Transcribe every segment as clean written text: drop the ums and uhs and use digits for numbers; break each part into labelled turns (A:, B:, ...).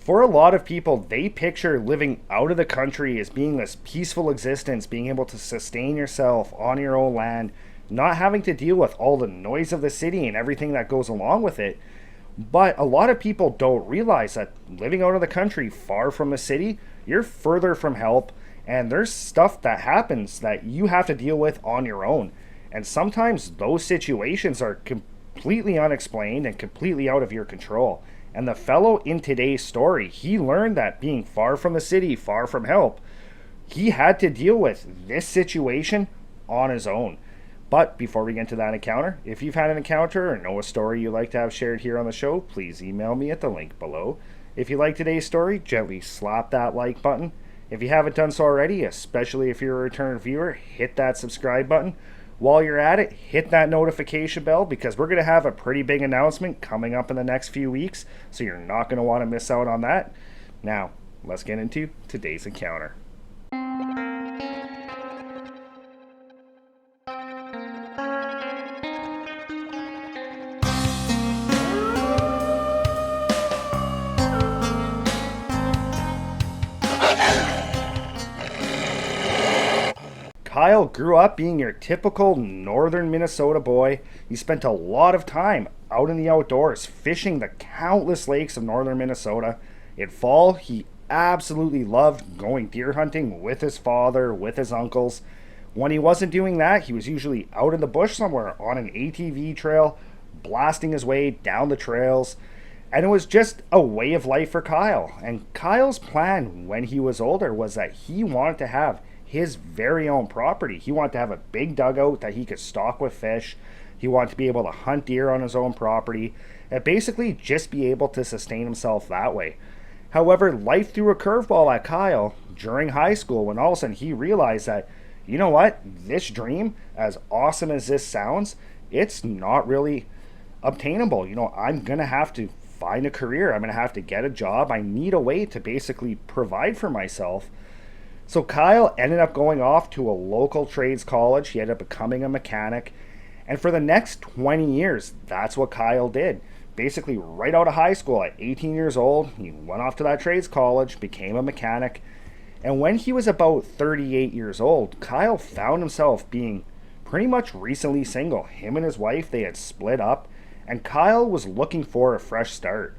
A: For a lot of people, they picture living out of the country as being this peaceful existence, being able to sustain yourself on your own land, not having to deal with all the noise of the city and everything that goes along with it. But a lot of people don't realize that living out of the country, far from the city, you're further from help, and there's stuff that happens that you have to deal with on your own. And sometimes those situations are completely unexplained and completely out of your control. And the fellow in today's story, he learned that being far from the city, far from help, he had to deal with this situation on his own. But before we get into that encounter, if you've had an encounter or know a story you'd like to have shared here on the show, please email me at the link below. If you like today's story, gently slap that like button. If you haven't done so already, especially if you're a return viewer, hit that subscribe button. While you're at it, hit that notification bell because we're going to have a pretty big announcement coming up in the next few weeks, so you're not going to want to miss out on that. Now, let's get into today's encounter. Kyle grew up being your typical northern Minnesota boy. He spent a lot of time out in the outdoors, fishing the countless lakes of northern Minnesota. In fall, he absolutely loved going deer hunting with his father, with his uncles. When he wasn't doing that, he was usually out in the bush somewhere on an ATV trail, blasting his way down the trails. And it was just a way of life for Kyle. And Kyle's plan when he was older was that he wanted to have his very own property. He wanted to have a big dugout that he could stock with fish. He wanted to be able to hunt deer on his own property and basically just be able to sustain himself that way. However, life threw a curveball at Kyle during high school when all of a sudden he realized that, you know what, this dream, as awesome as this sounds, it's not really obtainable. I'm going to have to find a career. I'm going to have to get a job. I need a way to basically provide for myself. So Kyle ended up going off to a local trades college. He ended up becoming a mechanic. And for the next 20 years, that's what Kyle did. Basically, right out of high school at 18 years old, he went off to that trades college, became a mechanic. And when he was about 38 years old, Kyle found himself being pretty much recently single. Him and his wife, they had split up, and Kyle was looking for a fresh start.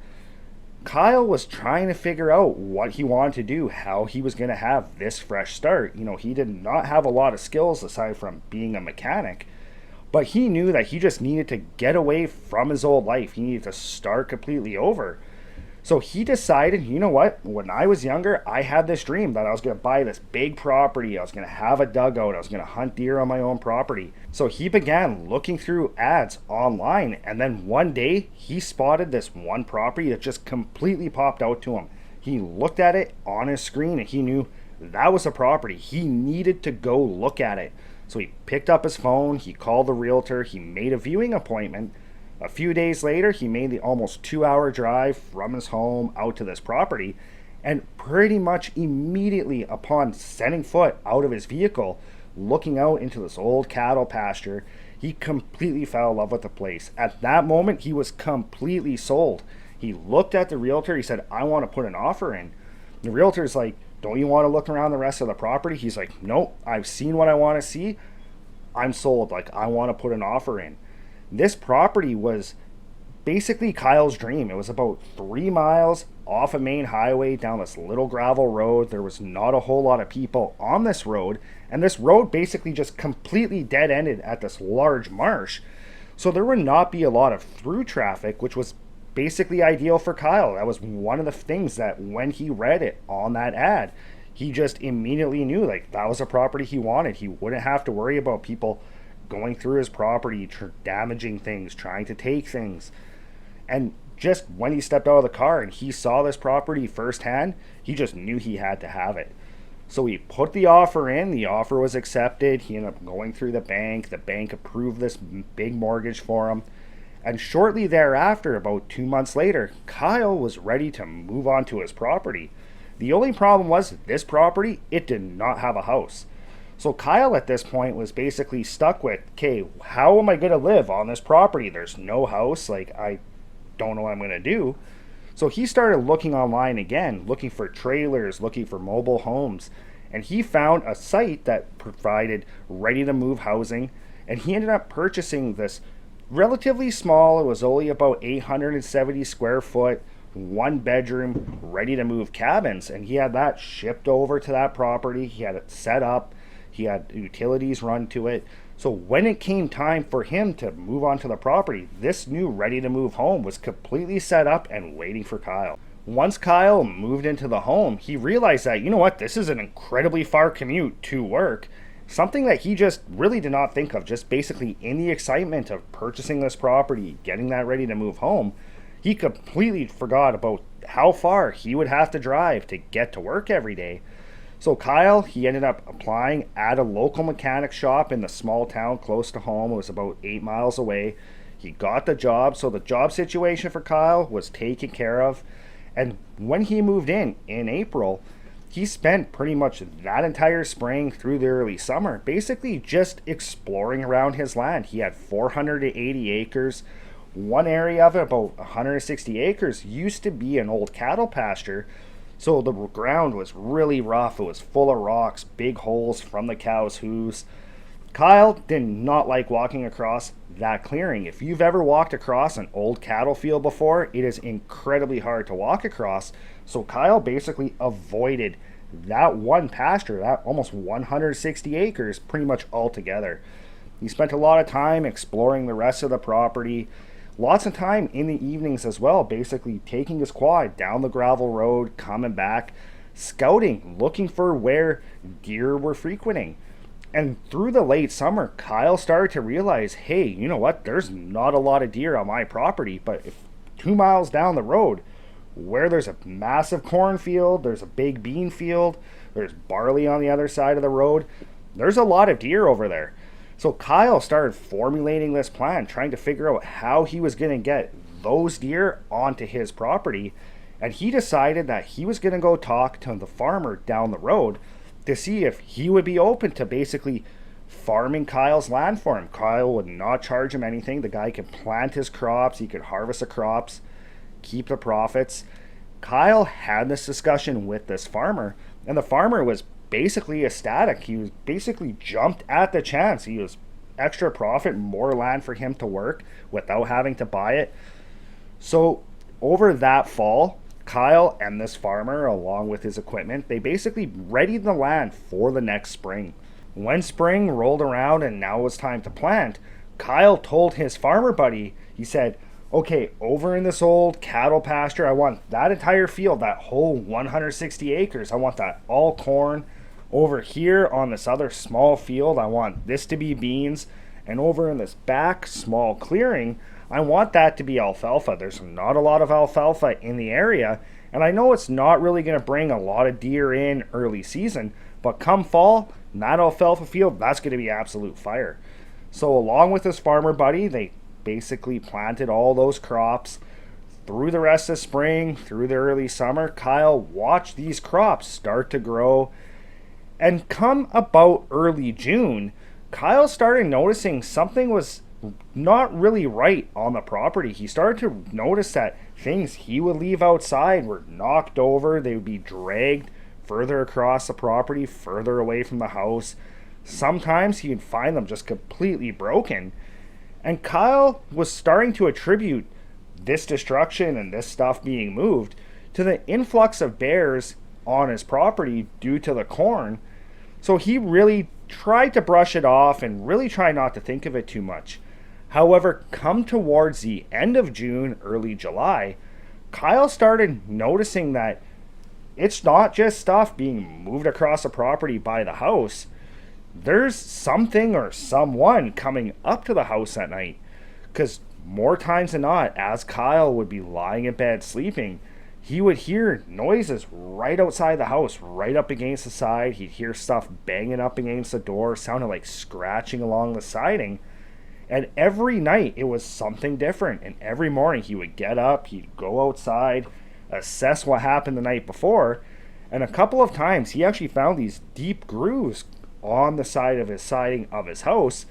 A: Kyle was trying to figure out what he wanted to do, how he was going to have this fresh start. He did not have a lot of skills aside from being a mechanic, but he knew that he just needed to get away from his old life. He needed to start completely over. So he decided, you know what, when I was younger, I had this dream that I was going to buy this big property. I was going to have a dugout. I was going to hunt deer on my own property. So he began looking through ads online. And then one day he spotted this one property that just completely popped out to him. He looked at it on his screen and he knew that was a property. He needed to go look at it. So he picked up his phone. He called the realtor. He made a viewing appointment. A few days later, he made the almost 2-hour drive from his home out to this property, and pretty much immediately upon setting foot out of his vehicle, looking out into this old cattle pasture, he completely fell in love with the place. At that moment, he was completely sold. He looked at the realtor. He said, I want to put an offer in. The realtor's like, don't you want to look around the rest of the property? He's like, nope, I've seen what I want to see. I'm sold. I want to put an offer in. This property was basically Kyle's dream. It was about 3 miles off a main highway down this little gravel road. There was not a whole lot of people on this road, and this road basically just completely dead-ended at this large marsh. So there would not be a lot of through traffic, which was basically ideal for Kyle. That was one of the things that when he read it on that ad, he just immediately knew that was a property he wanted. He wouldn't have to worry about people going through his property, damaging things, trying to take things. And just when he stepped out of the car and he saw this property firsthand, he just knew he had to have it. So he put the offer in. The offer was accepted. He ended up going through the bank. The bank approved this big mortgage for him. And shortly thereafter, about 2 months later, Kyle was ready to move on to his property. The only problem was this property, it did not have a house. So Kyle at this point was basically stuck with, okay, how am I going to live on this property? There's no house. I don't know what I'm going to do. So he started looking online again, looking for trailers, looking for mobile homes, and he found a site that provided ready to move housing, and he ended up purchasing this relatively small, it was only about 870 square foot, one bedroom, ready to move cabins, and he had that shipped over to that property. He had it set up, he had utilities run to it. So when it came time for him to move onto the property, this new ready to move home was completely set up and waiting for Kyle. Once Kyle moved into the home, he realized that, you know what, this is an incredibly far commute to work. Something that he just really did not think of, just basically in the excitement of purchasing this property, getting that ready to move home, he completely forgot about how far he would have to drive to get to work every day. So Kyle, he ended up applying at a local mechanic shop in the small town close to home. It was about 8 miles away. He got the job, so the job situation for Kyle was taken care of. And when he moved in April, he spent pretty much that entire spring through the early summer basically just exploring around his land. He had 480 acres. One area of it, about 160 acres, used to be an old cattle pasture. So the ground was really rough. It was full of rocks, big holes from the cows' hooves. Kyle did not like walking across that clearing. If you've ever walked across an old cattle field before, it is incredibly hard to walk across. So Kyle basically avoided that one pasture, that almost 160 acres, pretty much altogether. He spent a lot of time exploring the rest of the property. Lots of time in the evenings as well, basically taking his quad down the gravel road, coming back, scouting, looking for where deer were frequenting. And through the late summer, Kyle started to realize, hey, you know what, there's not a lot of deer on my property, but if 2 miles down the road, where there's a massive cornfield, there's a big bean field, there's barley on the other side of the road, there's a lot of deer over there. So Kyle started formulating this plan, trying to figure out how he was going to get those deer onto his property. And he decided that he was going to go talk to the farmer down the road to see if he would be open to basically farming Kyle's land for him. Kyle would not charge him anything. The guy could plant his crops, he could harvest the crops, keep the profits. Kyle had this discussion with this farmer, and the farmer was basically ecstatic. He was basically jumped at the chance. He was extra profit, more land for him to work without having to buy it. So over that fall, Kyle and this farmer, along with his equipment, they basically readied the land for the next spring. When spring rolled around and now it was time to plant, Kyle told his farmer buddy, he said, okay, over in this old cattle pasture, I want that entire field, that whole 160 acres, I want that all corn. Over here on this other small field, I want this to be beans. And over in this back small clearing, I want that to be alfalfa. There's not a lot of alfalfa in the area, and I know it's not really going to bring a lot of deer in early season, but come fall, that alfalfa field, that's going to be absolute fire. So along with his farmer buddy, they basically planted all those crops. Through the rest of spring, through the early summer, Kyle watched these crops start to grow. And come about early June, Kyle started noticing something was not really right on the property. He started to notice that things he would leave outside were knocked over. They would be dragged further across the property, further away from the house. Sometimes he would find them just completely broken. And Kyle was starting to attribute this destruction and this stuff being moved to the influx of bears on his property due to the corn. So he really tried to brush it off and really try not to think of it too much. However, come towards the end of June, early July, Kyle started noticing that it's not just stuff being moved across the property by the house. There's something or someone coming up to the house at night. Because more times than not, as Kyle would be lying in bed sleeping, he would hear noises right outside the house, right up against the side. He'd hear stuff banging up against the door, sounded like scratching along the siding. And every night it was something different. And every morning he would get up, he'd go outside, assess what happened the night before. And a couple of times he actually found these deep grooves on the side of his siding of his house.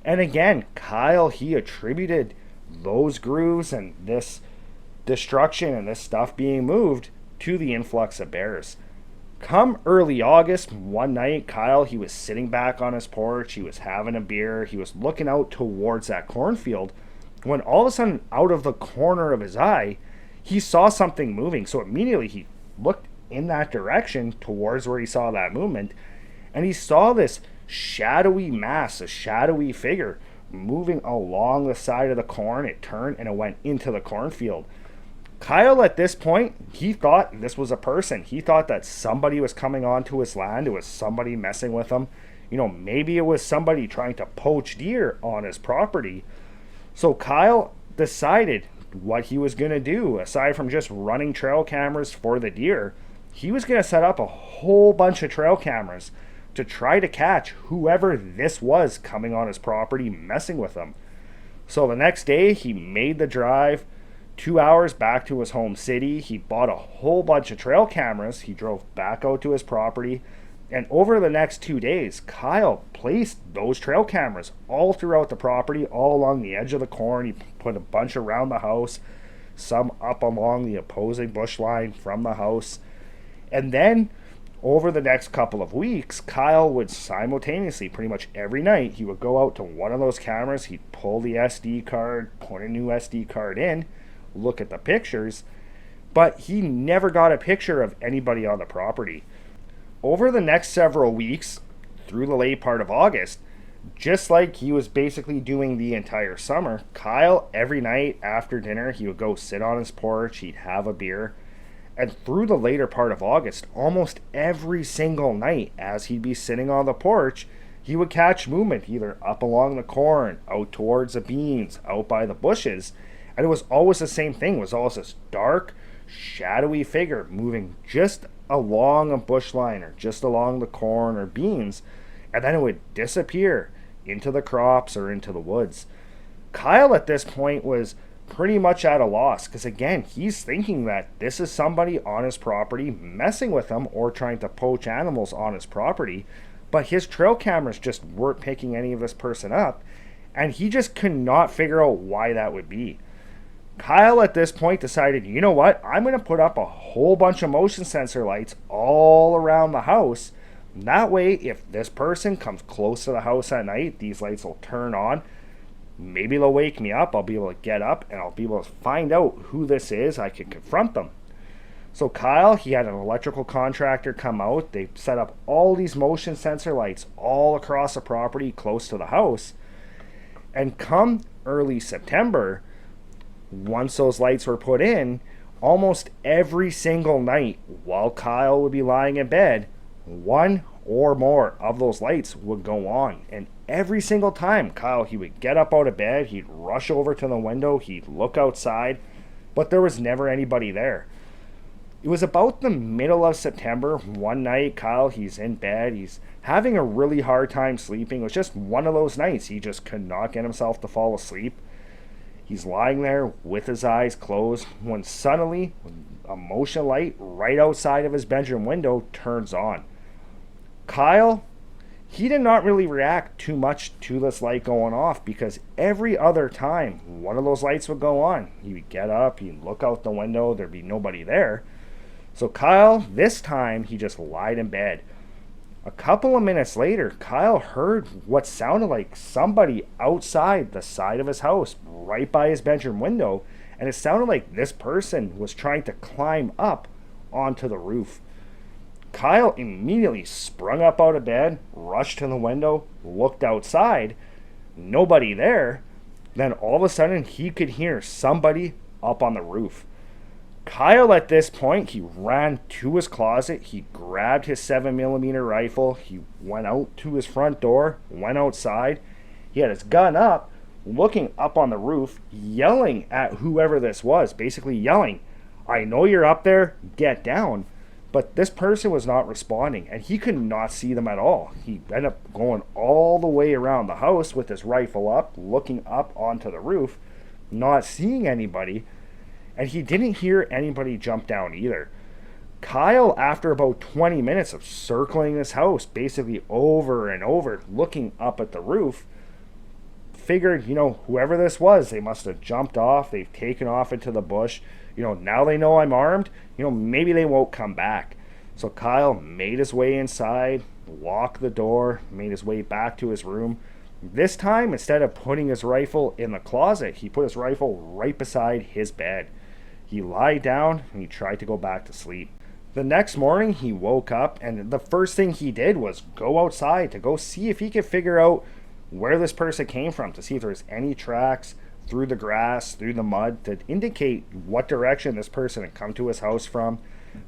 A: And again, Kyle, he attributed those grooves and this destruction and this stuff being moved to the influx of bears. Come early August, one night, Kyle, he was sitting back on his porch, he was having a beer, he was looking out towards that cornfield, when all of a sudden, out of the corner of his eye, he saw something moving. So immediately he looked in that direction towards where he saw that movement, and he saw this shadowy mass, a shadowy figure moving along the side of the corn. It turned and it went into the cornfield. Kyle, at this point, he thought this was a person. He thought that somebody was coming onto his land. It was somebody messing with him. Maybe it was somebody trying to poach deer on his property. So Kyle decided what he was going to do. Aside from just running trail cameras for the deer, he was going to set up a whole bunch of trail cameras to try to catch whoever this was coming on his property messing with him. So the next day, he made the drive 2 hours back to his home city. He bought a whole bunch of trail cameras. He drove back out to his property. And over the next 2 days, Kyle placed those trail cameras all throughout the property, all along the edge of the corn. He put a bunch around the house, some up along the opposing bush line from the house. And then over the next couple of weeks, Kyle would simultaneously, pretty much every night, he would go out to one of those cameras. He'd pull the SD card, put a new SD card in, look at the pictures, but he never got a picture of anybody on the property. Over the next several weeks, through the late part of August, just like he was basically doing the entire summer, Kyle, every night after dinner, he would go sit on his porch, he'd have a beer, and through the later part of August, almost every single night, as he'd be sitting on the porch, he would catch movement, either up along the corn, out towards the beans, out by the bushes. And it was always the same thing. It was always this dark, shadowy figure moving just along a bush line or just along the corn or beans. And then it would disappear into the crops or into the woods. Kyle at this point was pretty much at a loss because, again, he's thinking that this is somebody on his property messing with him or trying to poach animals on his property. But his trail cameras just weren't picking any of this person up. And he just could not figure out why that would be. Kyle at this point decided, you know what, I'm going to put up a whole bunch of motion sensor lights all around the house. That way, if this person comes close to the house at night, these lights will turn on. Maybe they'll wake me up. I'll be able to get up and I'll be able to find out who this is. I can confront them. So Kyle, he had an electrical contractor come out. They set up all these motion sensor lights all across the property close to the house. And come early September, once those lights were put in, almost every single night while Kyle would be lying in bed, one or more of those lights would go on. And every single time Kyle, he would get up out of bed, he'd rush over to the window, he'd look outside, but there was never anybody there. It was about the middle of September. One night, Kyle, he's in bed, he's having a really hard time sleeping. It was just one of those nights. He just could not get himself to fall asleep. He's lying there with his eyes closed when suddenly a motion light right outside of his bedroom window turns on. Kyle, he did not really react too much to this light going off because every other time one of those lights would go on, he would get up, he'd look out the window, there'd be nobody there. So Kyle, this time, he just lied in bed. A couple of minutes later, Kyle heard what sounded like somebody outside the side of his house, right by his bedroom window, and it sounded like this person was trying to climb up onto the roof. Kyle immediately sprung up out of bed, rushed to the window, looked outside, nobody there. Then all of a sudden, he could hear somebody up on the roof. Kyle, at this point, he ran to his closet, he grabbed his 7mm rifle, he went out to his front door, went outside, he had his gun up, looking up on the roof, yelling at whoever this was, basically yelling, "I know you're up there, get down." But this person was not responding, and he could not see them at all. He ended up going all the way around the house with his rifle up, looking up onto the roof, not seeing anybody. And he didn't hear anybody jump down either. Kyle, after about 20 minutes of circling his house, basically over and over, looking up at the roof, figured, whoever this was, they must have jumped off, they've taken off into the bush. Now they know I'm armed. Maybe they won't come back. So Kyle made his way inside, locked the door, made his way back to his room. This time, instead of putting his rifle in the closet, he put his rifle right beside his bed. He lied down and he tried to go back to sleep. The next morning, he woke up, and the first thing he did was go outside to go see if he could figure out where this person came from, to see if there's any tracks through the grass, through the mud, to indicate what direction this person had come to his house from.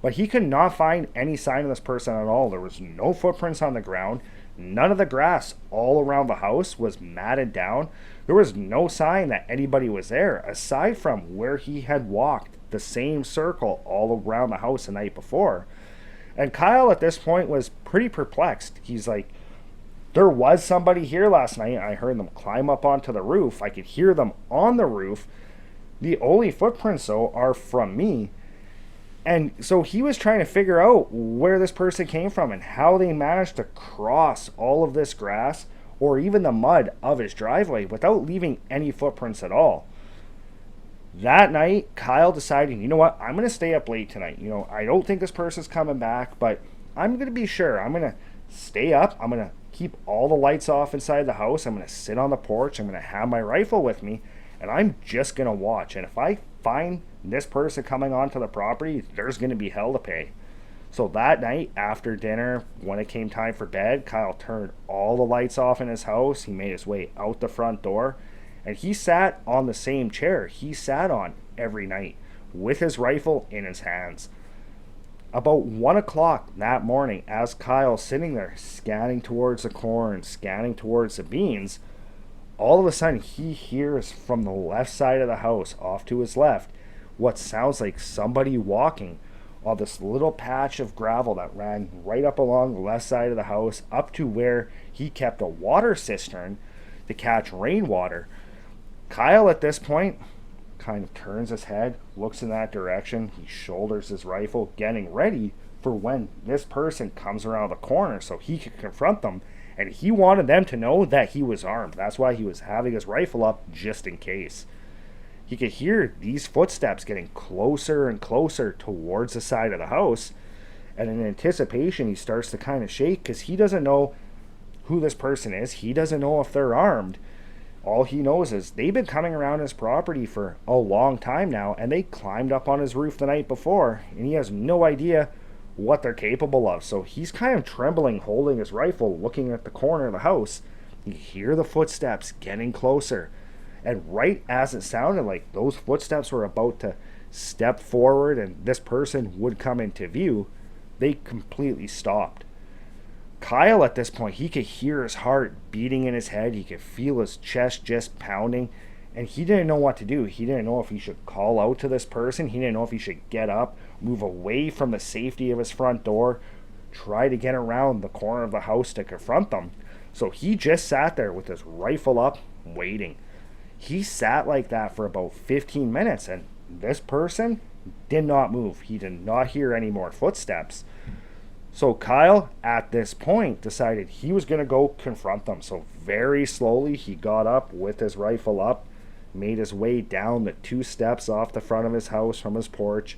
A: But he could not find any sign of this person at all. There was no footprints on the ground. None of the grass all around the house was matted down. There was no sign that anybody was there, aside from where he had walked the same circle all around the house the night before. And Kyle at this point was pretty perplexed. He's like, there was somebody here last night. I heard them climb up onto the roof. I could hear them on the roof. The only footprints, though, are from me. And so he was trying to figure out where this person came from and how they managed to cross all of this grass or even the mud of his driveway without leaving any footprints at all. That night, Kyle decided, you know what, I'm going to stay up late tonight. I don't think this person's coming back, but I'm going to be sure. I'm going to stay up. I'm going to keep all the lights off inside the house. I'm going to sit on the porch. I'm going to have my rifle with me, and I'm just going to watch. And if I find this person coming onto the property, there's going to be hell to pay. So that night, after dinner, when it came time for bed, Kyle turned all the lights off in his house. He made his way out the front door, and he sat on the same chair he sat on every night with his rifle in his hands. About 1 o'clock that morning, as Kyle's sitting there scanning towards the corn, scanning towards the beans, all of a sudden he hears from the left side of the house, off to his left, what sounds like somebody walking on this little patch of gravel that ran right up along the left side of the house up to where he kept a water cistern to catch rainwater. Kyle at this point kind of turns his head, looks in that direction. He shoulders his rifle, getting ready for when this person comes around the corner so he could confront them. And he wanted them to know that he was armed. That's why he was having his rifle up, just in case. He could hear these footsteps getting closer and closer towards the side of the house. And in anticipation, he starts to kind of shake because he doesn't know who this person is. He doesn't know if they're armed. All he knows is they've been coming around his property for a long time now, and they climbed up on his roof the night before, and he has no idea what they're capable of. So he's kind of trembling, holding his rifle, looking at the corner of the house. You hear the footsteps getting closer, and right as it sounded like those footsteps were about to step forward and this person would come into view, they completely stopped. Kyle at this point, he could hear his heart beating in his head. He could feel his chest just pounding, and he didn't know what to do. He didn't know if he should call out to this person. He didn't know if he should get up, move away from the safety of his front door, try to get around the corner of the house to confront them. So he just sat there with his rifle up, waiting. He sat like that for about 15 minutes, and this person did not move. He did not hear any more footsteps. So Kyle, at this point, decided he was going to go confront them. So very slowly, he got up with his rifle up, made his way down the 2 steps off the front of his house from his porch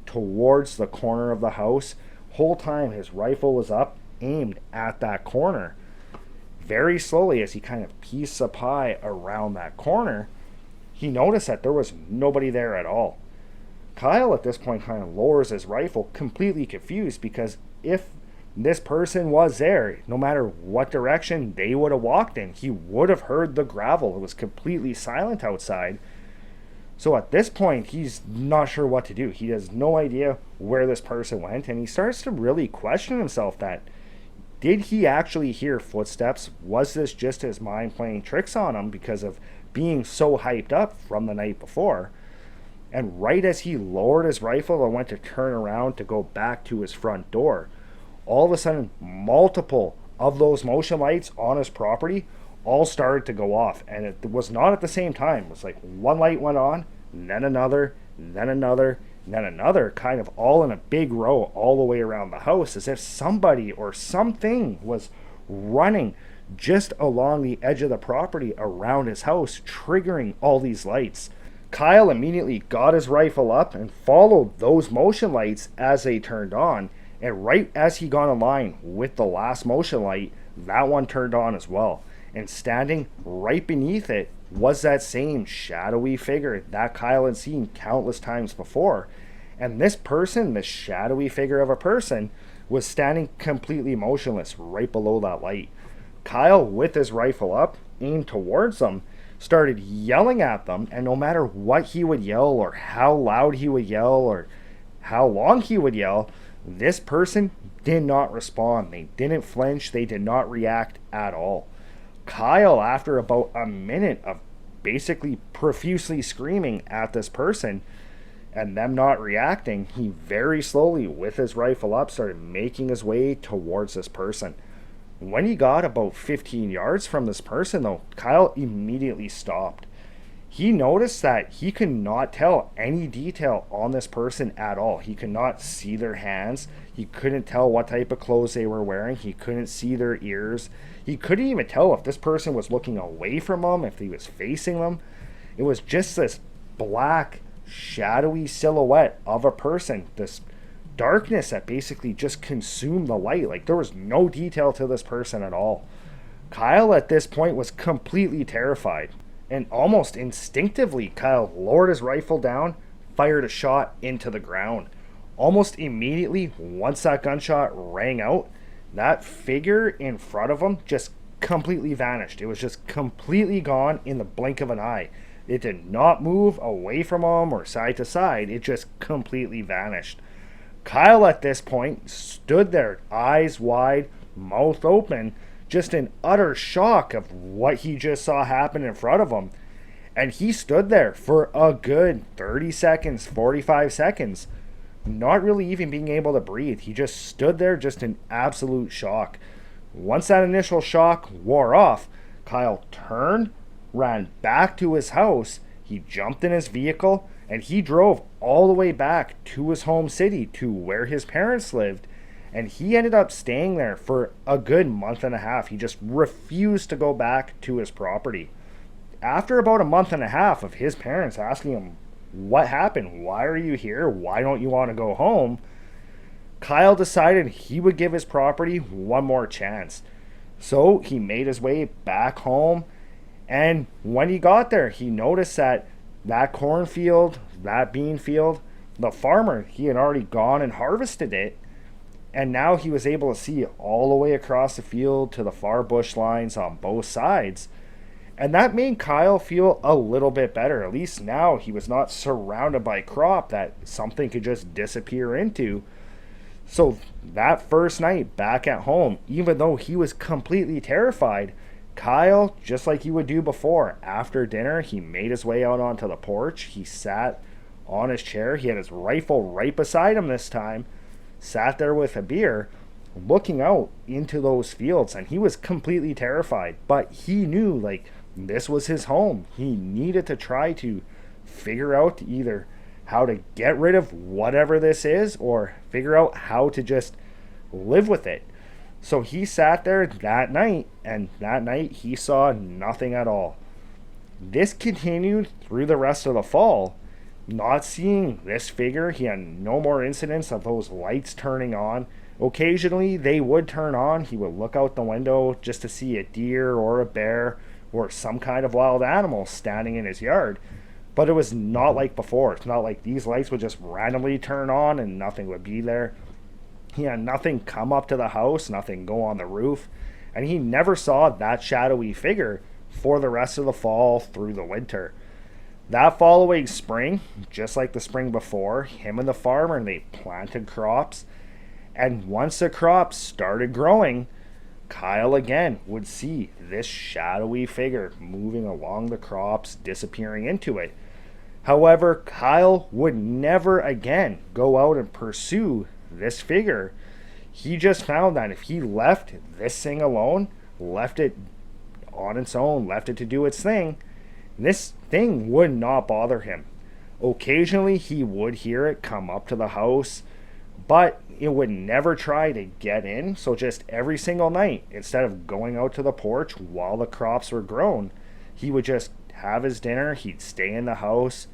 A: towards the corner of the house. Whole time, his rifle was up, aimed at that corner. Very slowly, as he kind of pieced a pie around that corner, he noticed that there was nobody there at all. Kyle, at this point, kind of lowers his rifle, completely confused, because if this person was there, no matter what direction they would have walked in, he would have heard the gravel. It was completely silent outside. So at this point, he's not sure what to do. He has no idea where this person went, and he starts to really question himself that, did he actually hear footsteps? Was this just his mind playing tricks on him because of being so hyped up from the night before? And right as he lowered his rifle and went to turn around to go back to his front door, all of a sudden, multiple of those motion lights on his property all started to go off. And it was not at the same time. It was like one light went on, then another, then another, then another, kind of all in a big row all the way around the house, as if somebody or something was running just along the edge of the property around his house, triggering all these lights. Kyle immediately got his rifle up and followed those motion lights as they turned on. And right as he got in line with the last motion light, that one turned on as well. And standing right beneath it was that same shadowy figure that Kyle had seen countless times before. And this person, this shadowy figure of a person, was standing completely motionless right below that light. Kyle, with his rifle up, aimed towards them, started yelling at them, and no matter what he would yell or how loud he would yell or how long he would yell, this person did not respond. They didn't flinch. They did not react at all. Kyle, after about a minute of basically profusely screaming at this person and them not reacting, he very slowly, with his rifle up, started making his way towards this person. When he got about 15 yards from this person, though, Kyle immediately stopped. He noticed that he could not tell any detail on this person at all. He could not see their hands. He couldn't tell what type of clothes they were wearing. He couldn't see their ears. He couldn't even tell if this person was looking away from them, if he was facing them. It was just this black, shadowy silhouette of a person, this darkness that basically just consumed the light. Like, there was no detail to this person at all. Kyle at this point was completely terrified, and almost instinctively Kyle lowered his rifle down, fired a shot into the ground. Almost immediately, once that gunshot rang out, that figure in front of him just completely vanished. It was just completely gone in the blink of an eye. It did not move away from him or side to side. It just completely vanished. Kyle at this point stood there, eyes wide, mouth open, just in utter shock of what he just saw happen in front of him. And he stood there for a good 30 seconds, 45 seconds, not really even being able to breathe. He just stood there just in absolute shock. Once that initial shock wore off, Kyle turned, ran back to his house, he jumped in his vehicle, and he drove all the way back to his home city, to where his parents lived, and he ended up staying there for a good month and a half. He just refused to go back to his property. After about a month and a half of his parents asking him, "What happened? Why are you here? Why don't you want to go home?" Kyle decided he would give his property one more chance. So he made his way back home, and when he got there, he noticed that cornfield, that bean field, the farmer, he had already gone and harvested it, and now he was able to see all the way across the field to the far bush lines on both sides. And that made Kyle feel a little bit better. At least now he was not surrounded by crop that something could just disappear into. So that first night back at home, even though he was completely terrified, Kyle, just like he would do before, after dinner, he made his way out onto the porch. He sat on his chair. He had his rifle right beside him this time, sat there with a beer, looking out into those fields, and he was completely terrified. But he knew, like, this was his home. He needed to try to figure out either how to get rid of whatever this is or figure out how to just live with it. So he sat there that night, and that night he saw nothing at all. This continued through the rest of the fall. Not seeing this figure, he had no more incidents of those lights turning on. Occasionally they would turn on. He would look out the window just to see a deer or a bear or some kind of wild animal standing in his yard. But it was not like before. It's not like these lights would just randomly turn on and nothing would be there. He had nothing come up to the house, nothing go on the roof, and he never saw that shadowy figure for the rest of the fall through the winter. That following spring, just like the spring before, him and the farmer, they planted crops, and once the crops started growing, Kyle again would see this shadowy figure moving along the crops, disappearing into it. However, Kyle would never again go out and pursue this figure. He just found that if he left this thing alone, left it on its own, left it to do its thing, this thing would not bother him. Occasionally he would hear it come up to the house, but it would never try to get in. So just every single night, instead of going out to the porch while the crops were grown, he would just have his dinner, he'd stay in the house,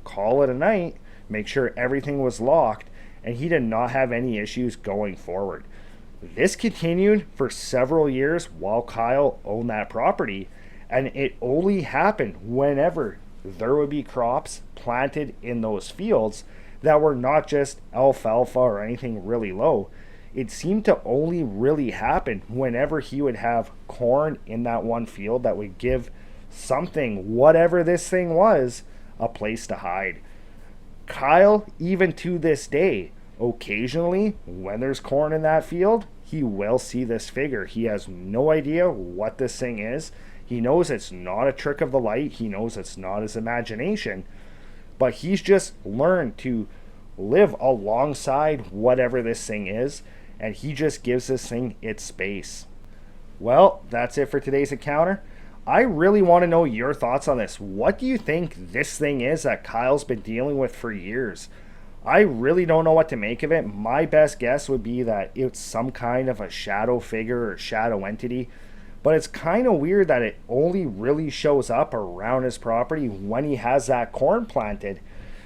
A: call it a night, make sure everything was locked, and he did not have any issues going forward. This continued for several years while Kyle owned that property, and it only happened whenever there would be crops planted in those fields that were not just alfalfa or anything really low. It seemed to only really happen whenever he would have corn in that one field that would give something, whatever this thing was, a place to hide. Kyle, even to this day, occasionally, when there's corn in that field, he will see this figure. He has no idea what this thing is. He knows it's not a trick of the light. He knows it's not his imagination. But he's just learned to live alongside whatever this thing is, and he just gives this thing its space. Well, that's it for today's encounter. I really want to know your thoughts on this. What do you think this thing is that Kyle's been dealing with for years? I really don't know what to make of it. My best guess would be that it's some kind of a shadow figure or shadow entity. But it's kind of weird that it only really shows up around his property when he has that corn planted.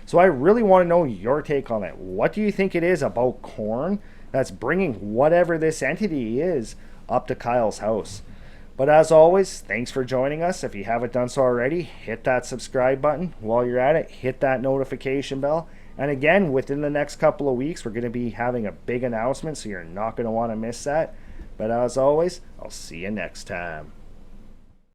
A: So I really want to know your take on it. What do you think it is about corn that's bringing whatever this entity is up to Kyle's house? But as always, thanks for joining us. If you haven't done so already, hit that subscribe button. While you're at it, hit that notification bell. And again, within the next couple of weeks, we're going to be having a big announcement, so you're not going to want to miss that. But as always, I'll see you next time.